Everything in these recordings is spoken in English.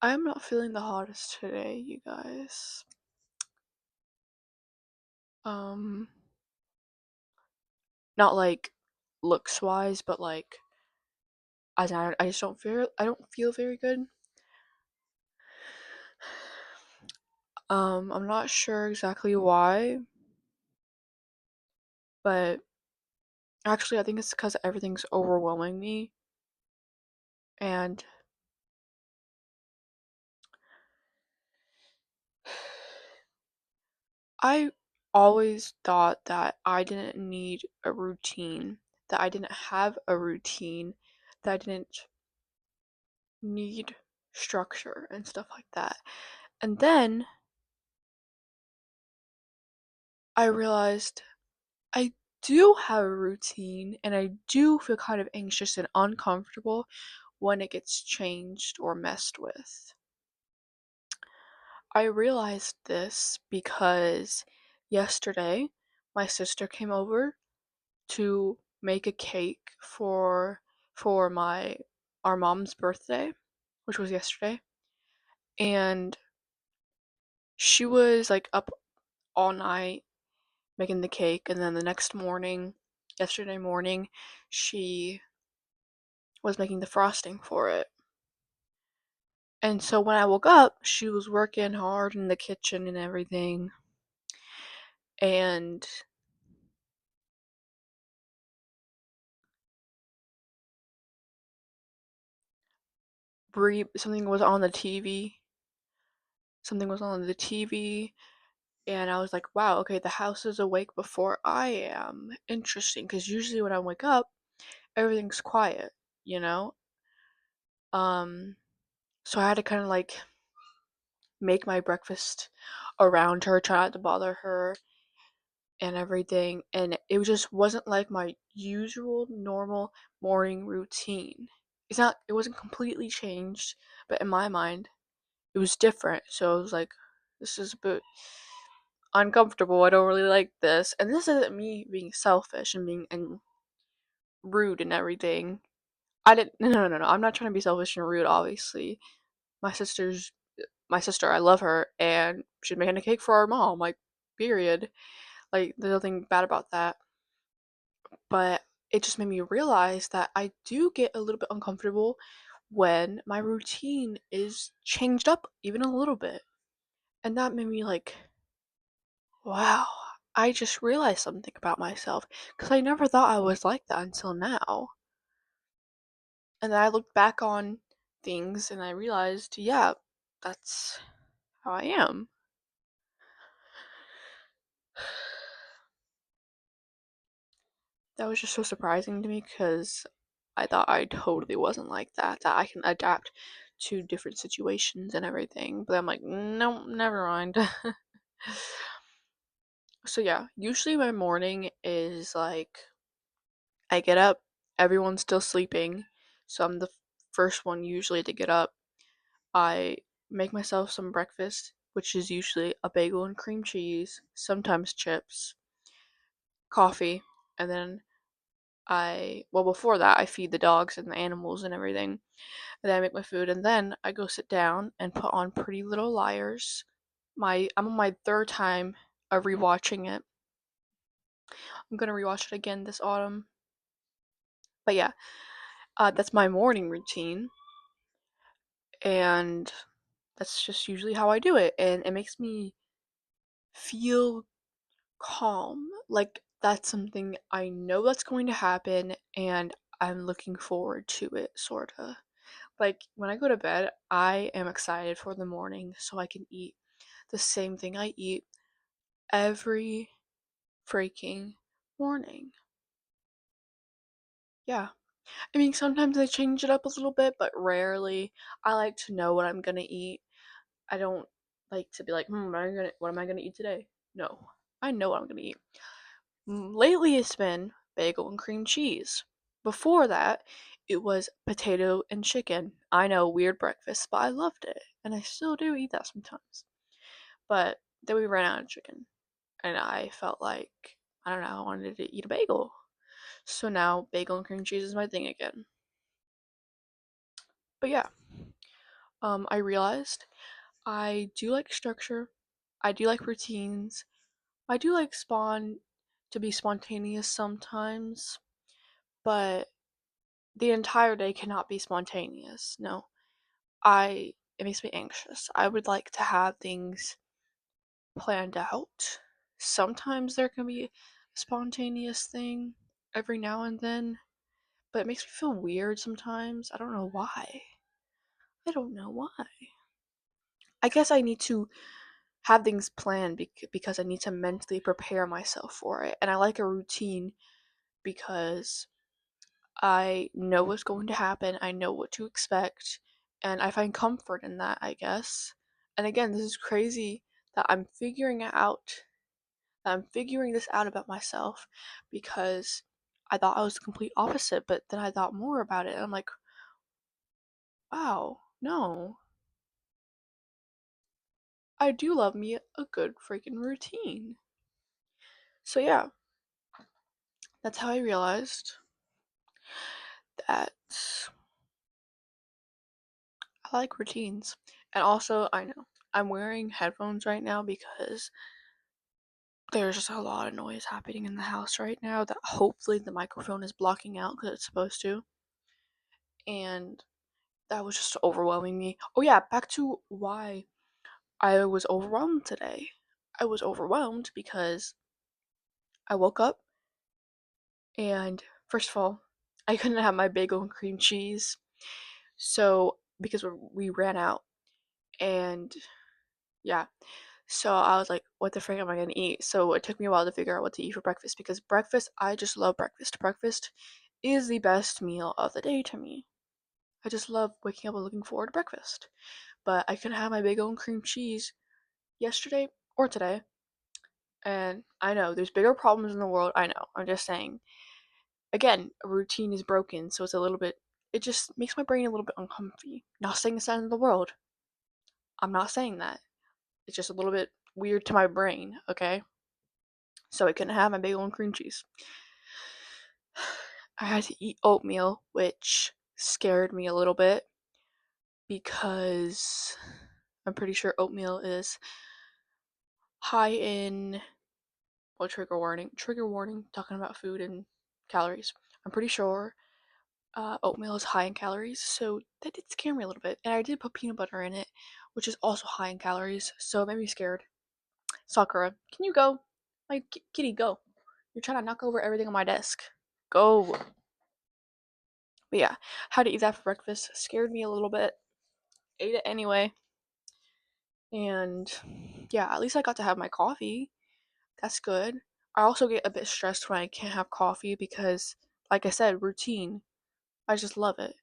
I am not feeling the hottest today, you guys. Um, Not like looks wise, but like I just don't feel very good. I'm not sure exactly why, but actually I think it's because everything's overwhelming me, and I always thought that I didn't need a routine, that I didn't have a routine, that I didn't need structure and stuff like that. And then I realized I do have a routine and I do feel kind of anxious and uncomfortable when it gets changed or messed with. I realized this because yesterday my sister came over to make a cake for my our mom's birthday, which was yesterday, and she was like up all night making the cake, and then the next morning, yesterday morning, she was making the frosting for it. And so when I woke up, she was working hard in the kitchen and everything. And something was on the TV. Something was on the TV. And I was like, wow, okay, the house is awake before I am. Interesting. Because usually when I wake up, everything's quiet, you know? Um, so I had to kind of like make my breakfast around her, try not to bother her and everything, and it just wasn't like my usual normal morning routine. It wasn't completely changed, but in my mind it was different. So I was like, this is a bit uncomfortable. I don't really like this. And this isn't me being selfish and being and rude and everything. I didn't no. I'm not trying to be selfish and rude, obviously. My sister's my sister, I love her, and she's making a cake for our mom, like, period. Like, there's nothing bad about that. But it just made me realize that I do get a little bit uncomfortable when my routine is changed up even a little bit. And that made me like, wow, I just realized something about myself because I never thought I was like that until now. And then I looked back on things and I realized, yeah, that's how I am. That was just so surprising to me because I thought I totally wasn't like that, that I can adapt to different situations and everything. But I'm like, no, never mind. So, yeah, usually my morning is like I get up, everyone's still sleeping. So, I'm the first one usually to get up. I make myself some breakfast, which is usually a bagel and cream cheese, sometimes chips, coffee, and then before that, I feed the dogs and the animals and everything. And then I make my food, and then I go sit down and put on Pretty Little Liars. I'm on my third time of rewatching it. I'm gonna rewatch it again this autumn. But yeah, that's my morning routine, and that's just usually how I do it, and it makes me feel calm. Like that's something I know that's going to happen, and I'm looking forward to it, sorta. Like, when I go to bed, I am excited for the morning so I can eat the same thing I eat every freaking morning. Yeah. I mean, sometimes I change it up a little bit, but rarely. I like to know what I'm gonna eat. I don't like to be like, what am I gonna eat today? No. I know what I'm gonna eat. Lately, it's been bagel and cream cheese. Before that, it was potato and chicken. I know, weird breakfast, but I loved it. And I still do eat that sometimes. But then we ran out of chicken. And I felt like, I don't know, I wanted to eat a bagel. So now bagel and cream cheese is my thing again. But yeah, I realized I do like structure. I do like routines. I do like to be spontaneous sometimes, but the entire day cannot be spontaneous. No. It makes me anxious. I would like to have things planned out. Sometimes there can be a spontaneous thing every now and then, but it makes me feel weird sometimes. I don't know why. I don't know why. I guess I need to have things planned because I need to mentally prepare myself for it. And I like a routine because I know what's going to happen, I know what to expect, and I find comfort in that, I guess. And again, this is crazy that I'm figuring this out about myself because I thought I was the complete opposite, but then I thought more about it and I'm like, wow, no. I do love me a good freaking routine. So yeah, that's how I realized that I like routines. And also, I know I'm wearing headphones right now because there's just a lot of noise happening in the house right now that hopefully the microphone is blocking out because it's supposed to. And that was just overwhelming me. Oh, yeah, back to why I was overwhelmed today. I was overwhelmed because I woke up and, first of all, I couldn't have my bagel and cream cheese. So, because we ran out. And, yeah. So I was like, what the frick am I gonna eat? So it took me a while to figure out what to eat for breakfast because breakfast, I just love breakfast. Breakfast is the best meal of the day to me. I just love waking up and looking forward to breakfast. But I couldn't have my bagel and cream cheese yesterday or today. And I know there's bigger problems in the world. I know. I'm just saying. Again, a routine is broken, so it just makes my brain a little bit uncomfy. Not saying it's the end of the world. I'm not saying that. It's just a little bit weird to my brain, okay? So I couldn't have my bagel and cream cheese. I had to eat oatmeal, which scared me a little bit because I'm pretty sure oatmeal is high in, well, trigger warning, talking about food and calories. I'm pretty sure oatmeal is high in calories, so that did scare me a little bit. And I did put peanut butter in it, which is also high in calories, so it made me scared. Sakura, can you go? My kitty, go. You're trying to knock over everything on my desk. Go. But yeah, how to eat that for breakfast scared me a little bit. Ate it anyway. And yeah, at least I got to have my coffee. That's good. I also get a bit stressed when I can't have coffee because, like I said, routine. I just love it.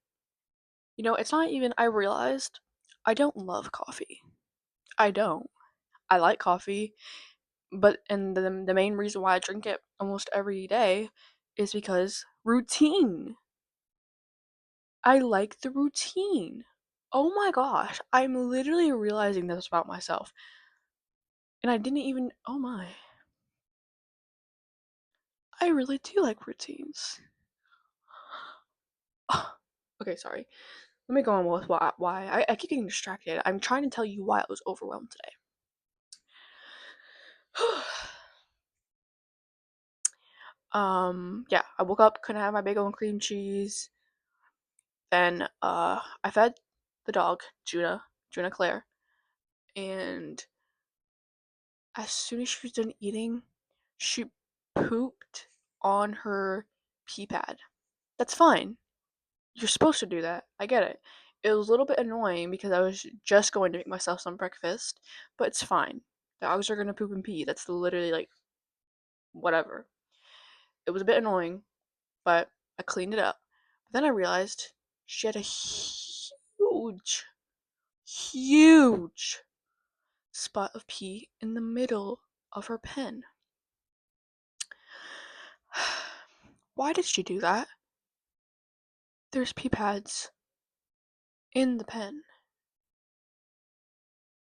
It's not even, I realized I don't love coffee. I don't. I like coffee, and the main reason why I drink it almost every day is because routine. I like the routine. Oh my gosh, I'm literally realizing this about myself. And I didn't even, oh my. I really do like routines. Okay, sorry. Let me go on with why. I keep getting distracted. I'm trying to tell you why I was overwhelmed today. Yeah, I woke up, couldn't have my bagel and cream cheese. Then, I fed the dog, Juna Claire. And as soon as she was done eating, she pooped on her pee pad. That's fine. You're supposed to do that. I get it. It was a little bit annoying because I was just going to make myself some breakfast, but it's fine. Dogs are gonna poop and pee. That's literally like whatever. It was a bit annoying, but I cleaned it up. But then I realized she had a huge spot of pee in the middle of her pen. Why did she do that? There's pee pads in the pen.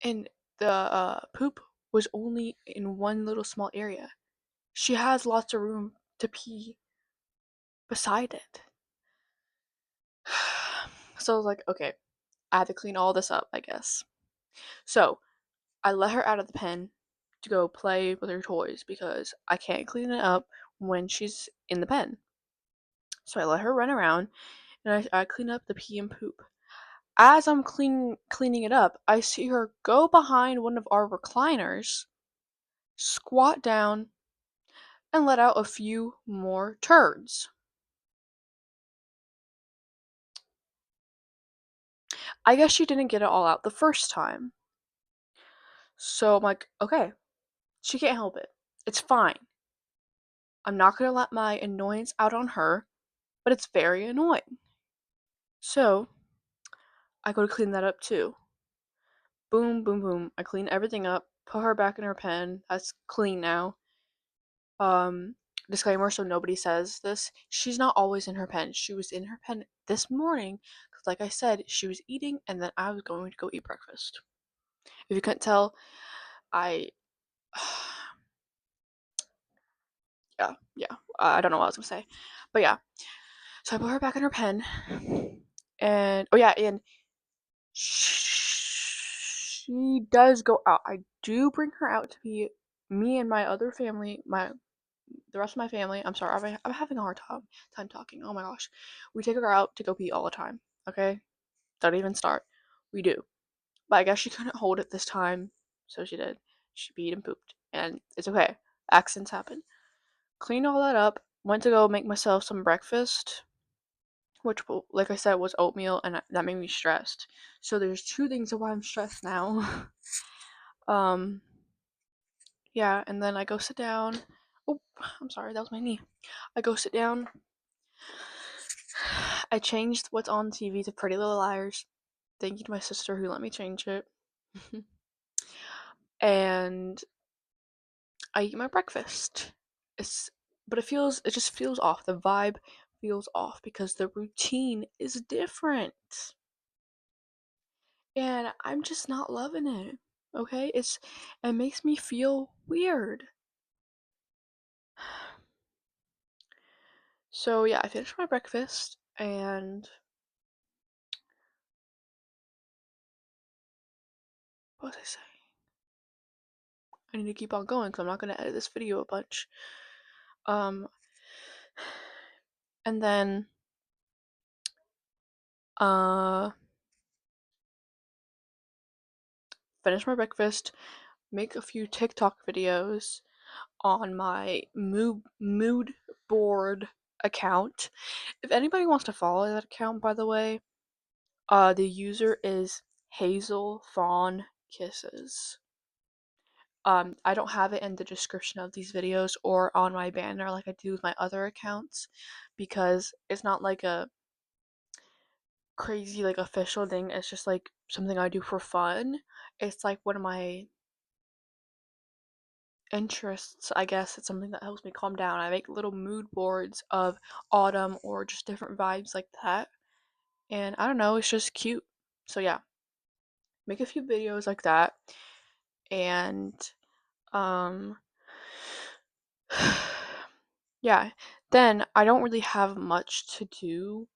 And the poop was only in one little small area. She has lots of room to pee beside it. So I was like, okay, I had to clean all this up, I guess. So I let her out of the pen to go play with her toys because I can't clean it up when she's in the pen. So I let her run around and I clean up the pee and poop. As I'm cleaning it up, I see her go behind one of our recliners, squat down, and let out a few more turds. I guess she didn't get it all out the first time. So I'm like, okay, she can't help it. It's fine. I'm not gonna let my annoyance out on her, but it's very annoying. So I go to clean that up too. Boom, boom, boom. I clean everything up, put her back in her pen. That's clean now. Um, Disclaimer so nobody says this. She's not always in her pen. She was in her pen this morning because, like I said, she was eating and then I was going to go eat breakfast. If you couldn't tell, I. yeah. I don't know what I was gonna say. But yeah. So I put her back in her pen. And, oh yeah, and she does go out. I do bring her out to be me and my other family, the rest of my family. I'm sorry, I'm having a hard time talking. Oh my gosh, we take her out to go pee all the time. Okay, don't even start. We do, but I guess she couldn't hold it this time, so she did. She peed and pooped, and it's okay. Accidents happen. Cleaned all that up. Went to go make myself some breakfast, which, like I said, was oatmeal, and that made me stressed. So there's two things of why I'm stressed now. um, yeah, and then I go sit down. Oh, I'm sorry, that was my knee. I go sit down. I changed what's on TV to Pretty Little Liars. Thank you to my sister who let me change it. And I eat my breakfast. It's but it just feels off. The vibe feels off because the routine is different. And I'm just not loving it. Okay? It makes me feel weird. So yeah, I finished my breakfast and what was I saying? I need to keep on going because I'm not gonna edit this video a bunch. Um and then uh finish my breakfast, make a few TikTok videos on my mood board account. If anybody wants to follow that account, by the way, the user is Hazel Fawn Kisses. I don't have it in the description of these videos or on my banner like I do with my other accounts because it's not like a crazy like official thing. It's just like something I do for fun. It's like one of my interests, I guess. It's something that helps me calm down. I make little mood boards of autumn or just different vibes like that. And I don't know, it's just cute. So yeah, make a few videos like that. And um yeah, then I don't really have much to do.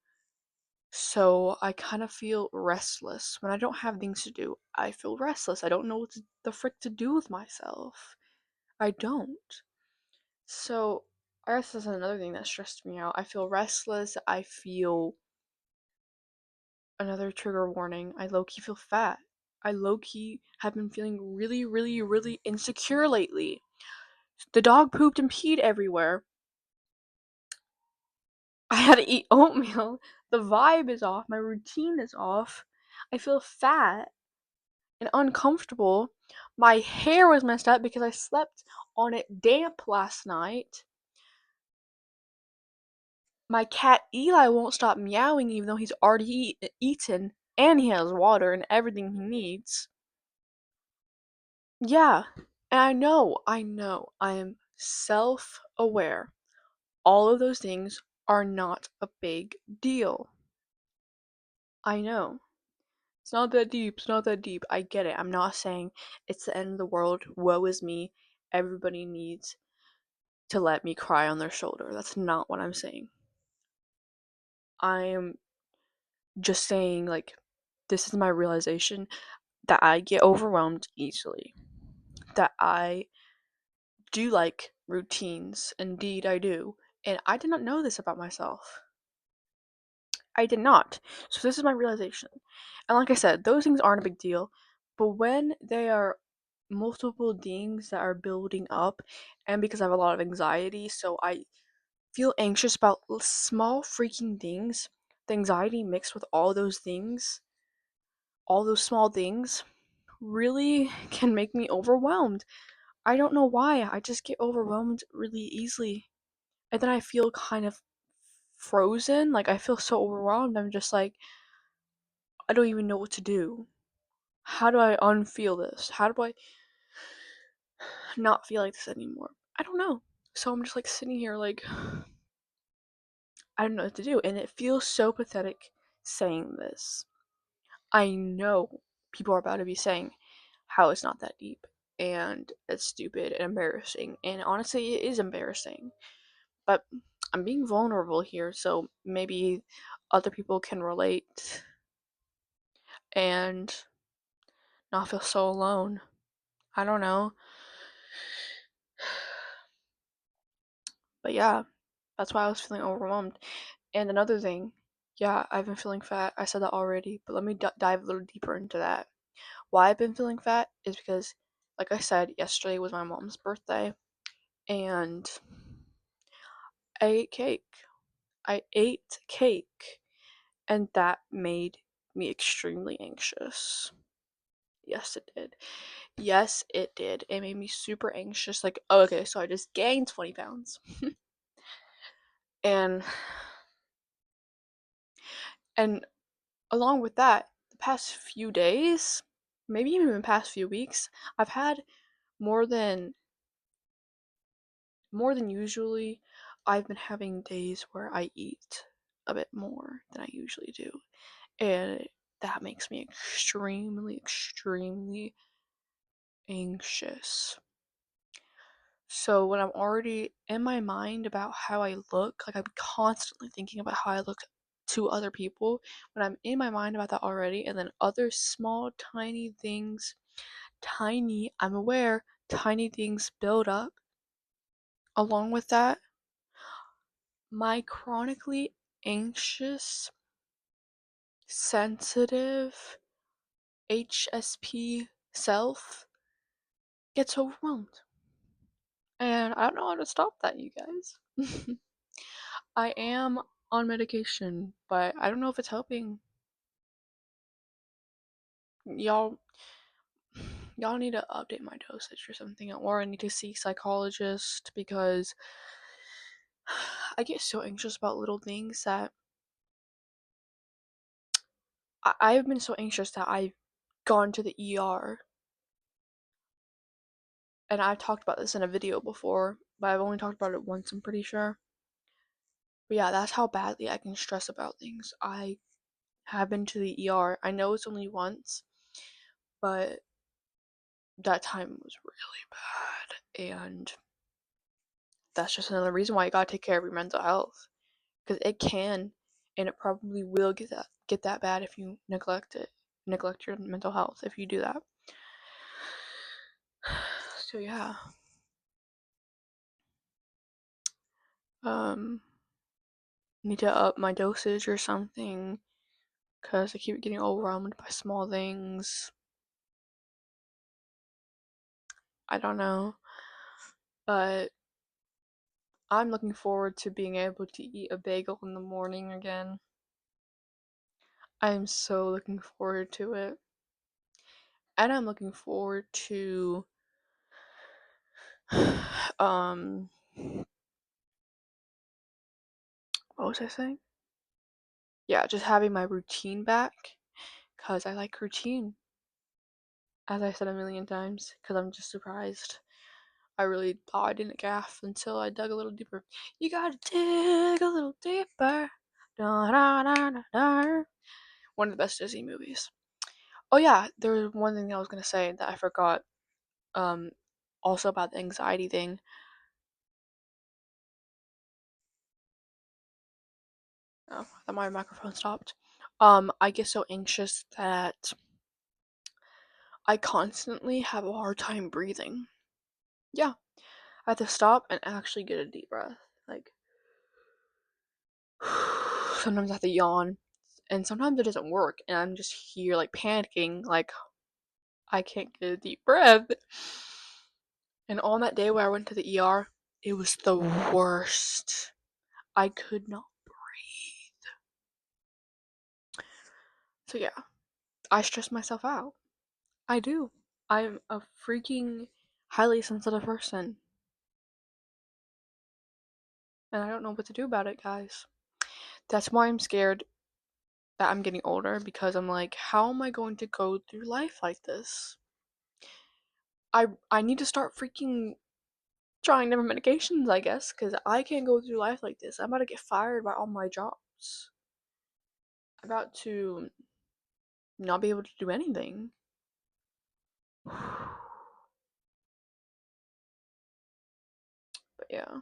So I kind of feel restless. When I don't have things to do, I feel restless. I don't know the frick to do with myself. I don't. So I guess that's another thing that stressed me out. I feel restless. I feel another trigger warning. I low key feel fat. I low key have been feeling really, really, really insecure lately. The dog pooped and peed everywhere. I had to eat oatmeal. The vibe is off. My routine is off. I feel fat and uncomfortable. My hair was messed up because I slept on it damp last night. My cat Eli won't stop meowing even though he's already eaten and he has water and everything he needs. Yeah, and I am self aware. All of those things are not a big deal. I know. It's not that deep, it's not that deep. I get it. I'm not saying it's the end of the world. Woe is me. Everybody needs to let me cry on their shoulder. That's not what I'm saying. I'm just saying, like, this is my realization that I get overwhelmed easily. That I do like routines. Indeed, I do. And I did not know this about myself. I did not. So this is my realization. And like I said, those things aren't a big deal. But when they are multiple things that are building up, and because I have a lot of anxiety, so I feel anxious about small freaking things, the anxiety mixed with all those things, all those small things, really can make me overwhelmed. I don't know why. I just get overwhelmed really easily. And then I feel kind of frozen. Like I feel so overwhelmed. I'm just like, I don't even know what to do. How do I unfeel this? How do I not feel like this anymore? I don't know. So I'm just like sitting here like I don't know what to do. And it feels so pathetic saying this. I know people are about to be saying how it's not that deep and it's stupid and embarrassing. And honestly, it is embarrassing. But I'm being vulnerable here, so maybe other people can relate and not feel so alone. I don't know. But yeah, that's why I was feeling overwhelmed. And another thing, yeah, I've been feeling fat. I said that already, but let me dive a little deeper into that. Why I've been feeling fat is because, like I said, yesterday was my mom's birthday, and I ate cake. I ate cake, and that made me extremely anxious. Yes, it did. Yes, it did. It made me super anxious. Like, oh, okay, so I just gained 20 pounds. and and along with that, the past few days, maybe even the past few weeks, I've had more than usually. I've been having days where I eat a bit more than I usually do. And that makes me extremely anxious. So when I'm already in my mind about how I look, like I'm constantly thinking about how I look to other people, when I'm in my mind about that already, and then other small, tiny things, I'm aware, tiny things build up along with that, my chronically anxious, sensitive, HSP self gets overwhelmed. And I don't know how to stop that, you guys. I am on medication, but I don't know if it's helping. Y'all y'all need to update my dosage or something, or I need to see a psychologist because I get so anxious about little things that I've been so anxious that I've gone to the ER. And I've talked about this in a video before, but I've only talked about it once, I'm pretty sure. But yeah, that's how badly I can stress about things. I have been to the ER. I know it's only once, but that time was really bad. And that's just another reason why you gotta take care of your mental health. Because it can, and it probably will get that bad if you neglect your mental health if you do that. So yeah. Need to up my dosage or something. Because I keep getting overwhelmed by small things. I don't know. But I'm looking forward to being able to eat a bagel in the morning again. I'm so looking forward to it. And I'm looking forward to um what was I saying? Yeah, just having my routine back cuz I like routine. As I said a million times cuz I'm just surprised. I really thought I didn't gaff until I dug a little deeper. You gotta dig a little deeper. Da, da, da, da, da. One of the best Disney movies. Oh yeah, there was one thing I was gonna say that I forgot. Um, also about the anxiety thing. Oh, I thought my microphone stopped. I get so anxious that I constantly have a hard time breathing. Yeah, I have to stop and actually get a deep breath. Like, sometimes I have to yawn, and sometimes it doesn't work, and I'm just here, like, panicking, like, I can't get a deep breath. And on that day where I went to the ER, it was the worst. I could not breathe. So, yeah, I stress myself out. I do. I'm a freaking highly sensitive person, and I don't know what to do about it, guys. That's why I'm scared that I'm getting older, because I'm like, how am I going to go through life like this? I need to start freaking trying different medications, I guess, because I can't go through life like this. I'm about to get fired by all my jobs. I'm about to not be able to do anything. But yeah.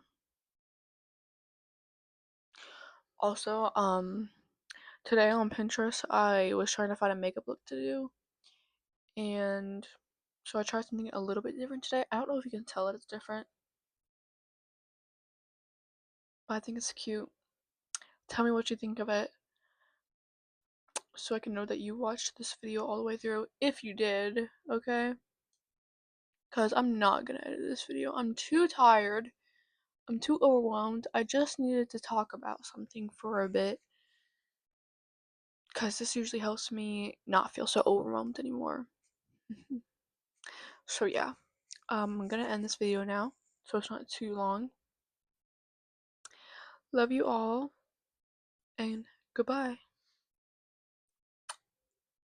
Also, today on Pinterest, I was trying to find a makeup look to do, and so I tried something a little bit different today. I don't know if you can tell that it's different, but I think it's cute. Tell me what you think of it, so I can know that you watched this video all the way through, if you did, okay? Because I'm not gonna edit this video. I'm too tired. I'm too overwhelmed. I just needed to talk about something for a bit, because this usually helps me not feel so overwhelmed anymore. So yeah, I'm gonna end this video now, so it's not too long. Love you all, and goodbye.